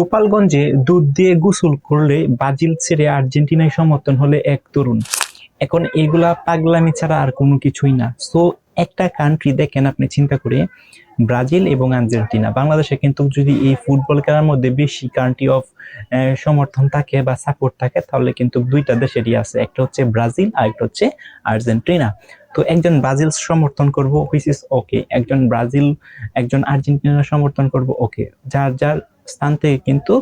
গোপালগঞ্জে দুধ দিয়ে গোসল করলে ব্রাজিল ছেড়ে আর্জেন্টিনায় সমর্থন হলে এক তরুণ। এখন এগুলা পাগলামি ছাড়া আর কোনো কিছুই না। সো একটা কান্ট্রি দেখেন আপনি চিন্তা করে, ব্রাজিল এবং আর্জেন্টিনা। বাংলাদেশে কিন্তু যদি এই ফুটবল খেলার মধ্যে বেশি কান্ট্রি অফ সমর্থন থাকে বা সাপোর্ট থাকে, তাহলে কিন্তু দুইটা দেশেরই আছে, একটা হচ্ছে ব্রাজিল আর একটা হচ্ছে আর্জেন্টিনা। তো একজন ব্রাজিল সমর্থন করব, হুইচ ইজ ওকে, একজন আর্জেন্টিনা সমর্থন করব, ওকে। যার যার স্থান থেকে কিন্তু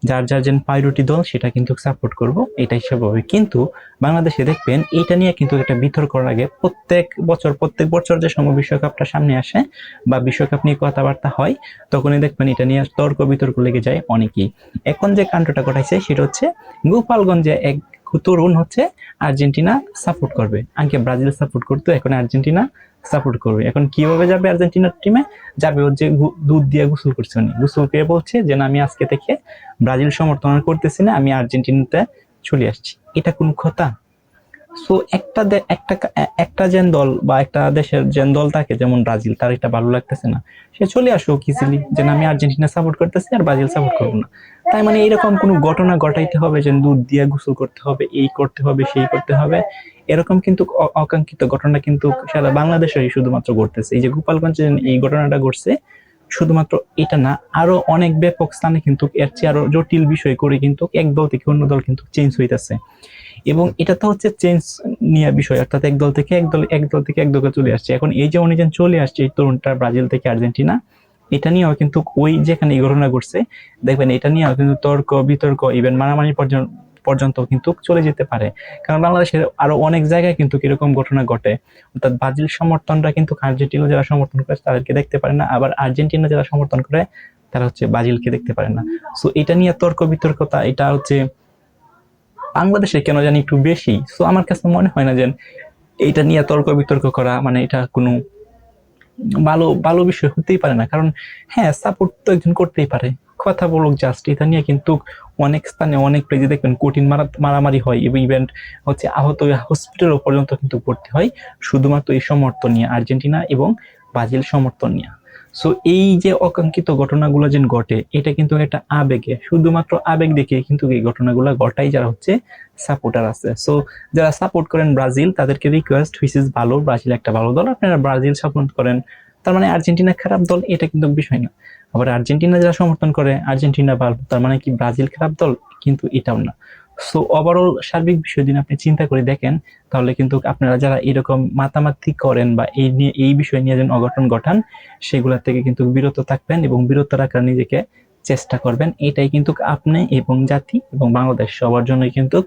যার যার যে প্রায়োরিটি দল সেটা কিন্তু সাপোর্ট করব, এটাই স্বাভাবিক। কিন্তু বাংলাদেশে দেখবেন এটা নিয়ে কিন্তু একটা বিতর্ক লাগে প্রত্যেক বছর যে সময় বিশ্বকাপটা সামনে আসে বা বিশ্বকাপ নিয়ে কথাবার্তা হয়, তখনই দেখবেন এটা নিয়ে তর্ক বিতর্ক লেগে যায় অনেকেই। এখন যে কাণ্ডটা ঘটাইছে সেটা হচ্ছে গোপালগঞ্জে এক তরুণ হচ্ছে আর্জেন্টিনা সাপোর্ট করবে, আগে ব্রাজিল সাপোর্ট করতো, এখন আর্জেন্টিনা সাপোর্ট করবে। এখন কিভাবে যাবে আর্জেন্টিনার টিমে? যাবে হচ্ছে দুধ দিয়ে গোসল করছে, উনি গোসল করে বলছে যে না, আমি আজকে থেকে ব্রাজিল সমর্থন করতেছি না, আমি আর্জেন্টিনাতে চলে আসছি। এটা কোন কথা? সো একটা যেন দল বা একটা দেশের যেন দল থাকে, যেমন ব্রাজিল, তার এটা ভালো লাগতেছে না, সে চলে আসুক ইজিলি, যে আমি আর্জেন্টিনা সাপোর্ট করতেছি আর ব্রাজিল সাপোর্ট করবো না। তাই মানে এরকম কোনো ঘটনা ঘটাইতে হবে যে দুধ দিয়ে গোসল করতে হবে, এই করতে হবে, সেই করতে হবে, এরকম কিন্তু অকাঙ্ক্ষিত ঘটনা কিন্তু সারা বাংলাদেশেই শুধুমাত্র ঘটতেছে। এই যে গোপালগঞ্জে এই ঘটনাটা ঘটছে, শুধুমাত্র এটা না, আরো অনেক ব্যাপক স্থানে কিন্তু এর চেয়ে আরো জটিল বিষয় করে কিন্তু এক দল থেকে অন্য দল কিন্তু চেঞ্জ হইতেছে। এবং এটা তো হচ্ছে চেঞ্জ নিয়ে বিষয়, অর্থাৎ এক দল থেকে এক দলে চলে আসছে। এখন এই যে উনি যেন চলে আসছে এই তরুণটা ব্রাজিল থেকে আর্জেন্টিনা, এটা নিয়েও কিন্তু ওই যেখানে এই ঘটনা ঘটছে, দেখবেন এটা নিয়েও কিন্তু তর্ক বিতর্ক, ইভেন মারামারি পর্যন্ত কিন্তু চলে যেতে পারে। কারণ বাংলাদেশের আরো অনেক জায়গায় কিন্তু এরকম ঘটনা ঘটে, অর্থাৎ ব্রাজিল সমর্থনরা কিন্তু আর্জেন্টিনা যারা সমর্থন করে তাদেরকে দেখতে পারে না, আবার আর্জেন্টিনা যারা সমর্থন করে তারা হচ্ছে ব্রাজিলকে দেখতে পারে না। সো এটা নিয়ে তর্ক বিতর্কতা, এটা হচ্ছে বাংলাদেশে কেন জানি একটু বেশি। সো আমার কাছে মনে হয় না যে এটা নিয়ে তর্ক বিতর্ক করা মানে এটা কোনো ভালো ভালো বিষয় হতেই পারে না। কারণ হ্যাঁ, সাপোর্ট তো একজন করতেই পারে, কথা বলুক জাস্ট। এটা নিয়ে কিন্তু অনেক স্থানে অনেক পেজে দেখবেন কঠিন মারামারি হয়, এবং ইভেন্ট হচ্ছে আহত হসপিটাল পর্যন্ত কিন্তু ভর্তি হয় শুধুমাত্র এই সমর্থন নিয়ে, আর্জেন্টিনা এবং ব্রাজিল সমর্থন নিয়ে। সো এই যে অকাঙ্ক্ষিত ঘটনাগুলো যেন ঘটে, এটা কিন্তু একটা আবেগে, শুধুমাত্র আবেগ দেখে কিন্তু এই ঘটনাগুলো ঘটাই যারা হচ্ছে সাপোর্টার আছে। সো যারা সাপোর্ট করেন ব্রাজিল, তাদেরকে রিকোয়েস্ট, হুইচ ইজ ভালো, ব্রাজিল একটা ভালো দল, আপনারা ব্রাজিল সাপোর্ট করেন, তার মানে আর্জেন্টিনা খারাপ দল এটা কিন্তু বিষয় না। আবার আর্জেন্টিনা যারা সমর্থন করে আর্জেন্টিনা ভালো, তার মানে কি ব্রাজিল খারাপ দল? কিন্তু এটাও না। সো ওভারঅল সার্বিক বিষয় যদি আপনি চিন্তা করে দেখেন, তাহলে কিন্তু আপনারা যারা এরকম মাতামাতি করেন বা এই বিষয় নিয়ে যেন অঘটন ঘটান, সেগুলা থেকে কিন্তু বিরত থাকবেন এবং বিরত রাখার নিজেকে চেষ্টা করবেন। এটাই কিন্তু আপনি এবং জাতি এবং বাংলাদেশ সবার জন্যই কিন্তু